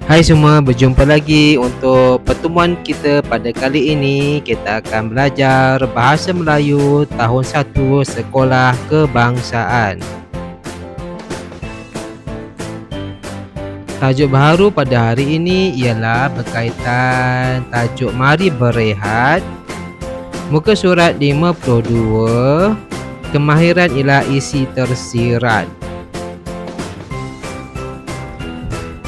Hai semua, berjumpa lagi untuk pertemuan kita pada kali ini. Kita akan belajar Bahasa Melayu tahun 1 Sekolah Kebangsaan. Tajuk baharu pada hari ini ialah berkaitan tajuk Mari Berehat. Muka surat 52. Kemahiran ialah isi tersirat.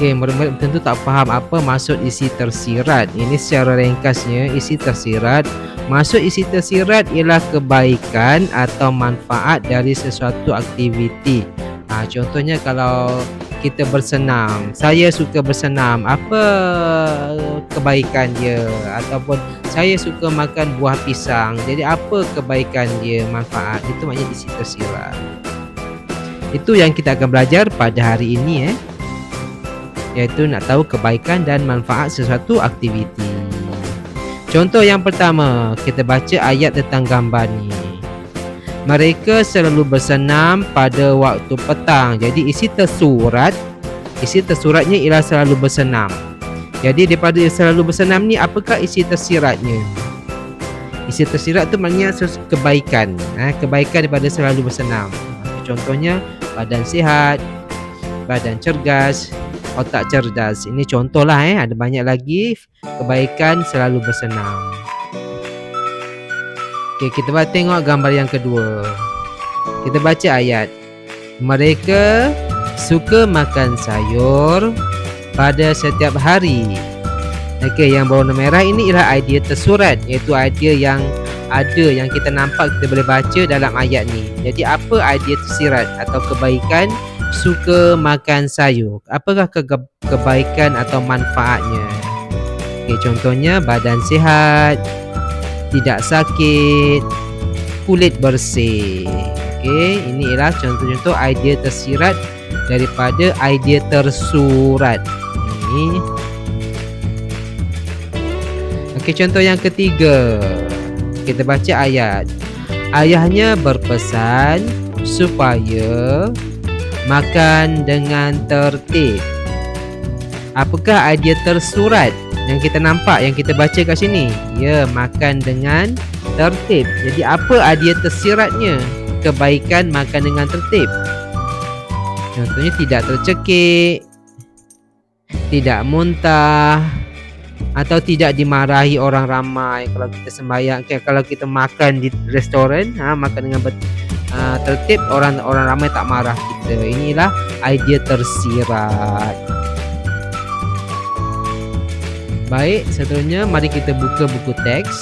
Okey, murid-murid tentu tak faham apa maksud isi tersirat. Ini secara ringkasnya, isi tersirat. Maksud isi tersirat ialah kebaikan atau manfaat dari sesuatu aktiviti. Contohnya kalau kita bersenam, saya suka bersenam, apa kebaikan dia? Ataupun saya suka makan buah pisang, jadi apa kebaikan dia, manfaat? Itu maknanya isi tersirat. Itu yang kita akan belajar pada hari ini, iaitu nak tahu kebaikan dan manfaat sesuatu aktiviti. Contoh yang pertama, kita baca ayat tentang gambar ni. Mereka selalu bersenam pada waktu petang. Jadi isi tersuratnya ialah selalu bersenam. Jadi daripada selalu bersenam ni, apakah isi tersiratnya? Isi tersirat tu maknanya kebaikan, kebaikan daripada selalu bersenam. Contohnya badan sihat, badan cergas, otak cerdas. Ini contohlah, ada banyak lagi kebaikan selalu bersenam. Okey, kita tengok gambar yang kedua. Kita baca ayat. Mereka suka makan sayur pada setiap hari. Okey, yang berwarna merah ini ialah idea tersurat, iaitu idea yang ada, yang kita nampak, kita boleh baca dalam ayat ni. Jadi apa idea tersirat atau kebaikan suka makan sayur? Apakah kebaikan atau manfaatnya? Okey, contohnya badan sihat, tidak sakit, kulit bersih. Okey, ini ialah contoh-contoh idea tersirat daripada idea tersurat. Ini. Okey, contoh yang ketiga. Kita baca ayat. Ayahnya berpesan supaya makan dengan tertib. Apakah idea tersurat yang kita nampak, yang kita baca kat sini? Ya, makan dengan tertib. Jadi apa idea tersiratnya? Kebaikan makan dengan tertib. Contohnya tidak tercekik, tidak muntah, atau tidak dimarahi orang ramai kalau kita sembahyang, kalau kita makan di restoran, makan dengan tertib, orang ramai tak marah kita. Inilah idea tersirat. Baik, seterusnya mari kita buka buku teks.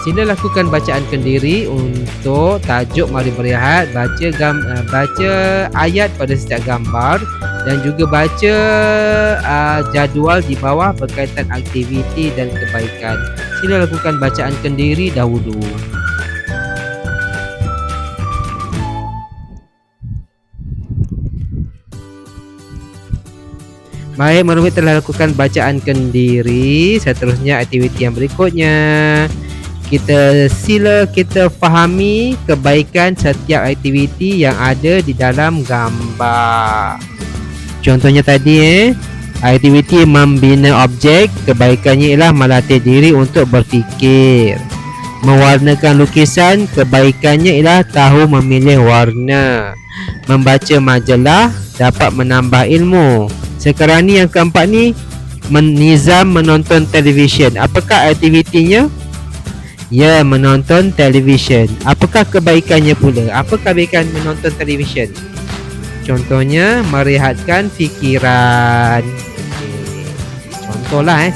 Sila lakukan bacaan kendiri untuk tajuk Mari Berehat. Baca ayat pada setiap gambar dan juga baca jadual di bawah berkaitan aktiviti dan kebaikan. Sila lakukan bacaan kendiri dahulu. Baik, murid telah lakukan bacaan kendiri. Seterusnya aktiviti yang berikutnya, sila kita fahami kebaikan setiap aktiviti yang ada di dalam gambar. Contohnya tadi, aktiviti membina objek, kebaikannya ialah melatih diri untuk berfikir. Mewarnakan lukisan, kebaikannya ialah tahu memilih warna. Membaca majalah dapat menambah ilmu. Sekarang ni yang keempat ni, nizam menonton televisyen. Apakah aktivitinya? Ya, menonton televisyen. Apakah kebaikannya pula? Apa kebaikan menonton televisyen? Contohnya merehatkan fikiran. Contohlah,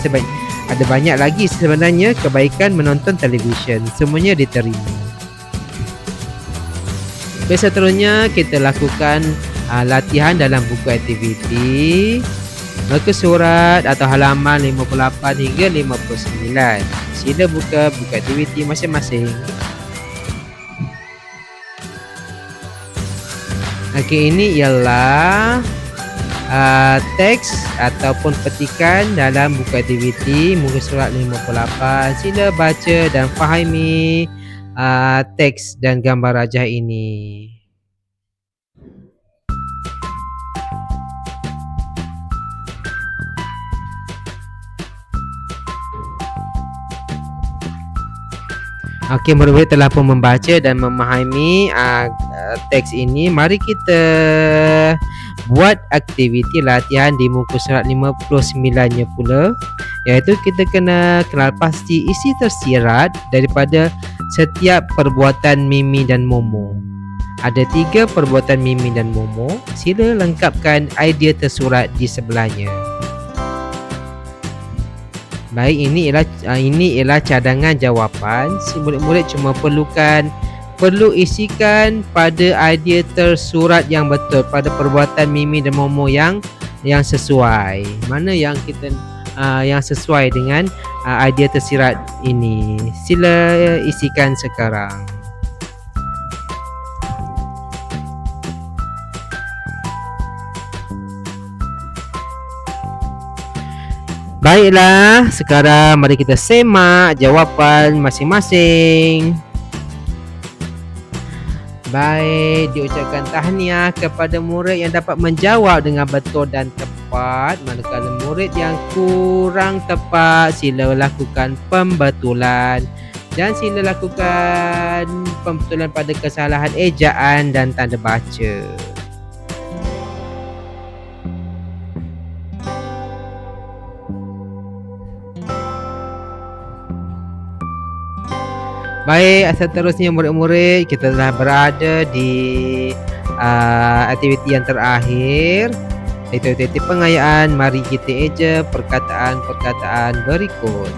ada banyak lagi sebenarnya kebaikan menonton televisyen. Semuanya diterima. Seterusnya kita lakukan latihan dalam buku aktiviti. Muka surat atau halaman 58 hingga 59. Sila buka buku aktiviti masing-masing. Okey, ini ialah teks ataupun petikan dalam buku aktiviti muka surat 58. Sila baca dan fahami teks dan gambar rajah ini. Okey, murid-murid telah pun membaca dan memahami teks ini. Mari kita buat aktiviti latihan di muka surat 59-nya pula, iaitu kita kena kenal pasti isi tersirat daripada setiap perbuatan Mimi dan Momo. Ada 3 perbuatan Mimi dan Momo. Sila lengkapkan idea tersurat di sebelahnya. Baik, ini ialah cadangan jawapan. Si murid-murid cuma perlu isikan pada idea tersurat yang betul, pada perbuatan Mimi dan Momo yang sesuai. Mana yang kita yang sesuai dengan idea tersirat ini. Sila isikan sekarang. Baiklah, sekarang mari kita semak jawapan masing-masing. Baik, diucapkan tahniah kepada murid yang dapat menjawab dengan betul dan tepat. Manakala murid yang kurang tepat, sila lakukan pembetulan. Dan sila lakukan pembetulan pada kesalahan ejaan dan tanda baca. Baik, seterusnya murid-murid, kita telah berada di aktiviti yang terakhir, iaitu aktiviti pengayaan. Mari kita eja perkataan-perkataan berikut.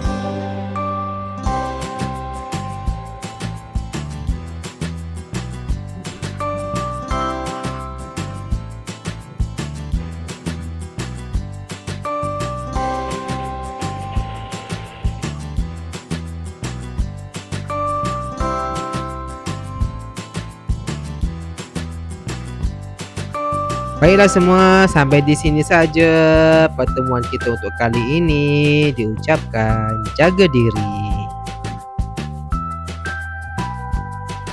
Baiklah semua, sampai di sini saja pertemuan kita untuk kali ini. Diucapkan jaga diri.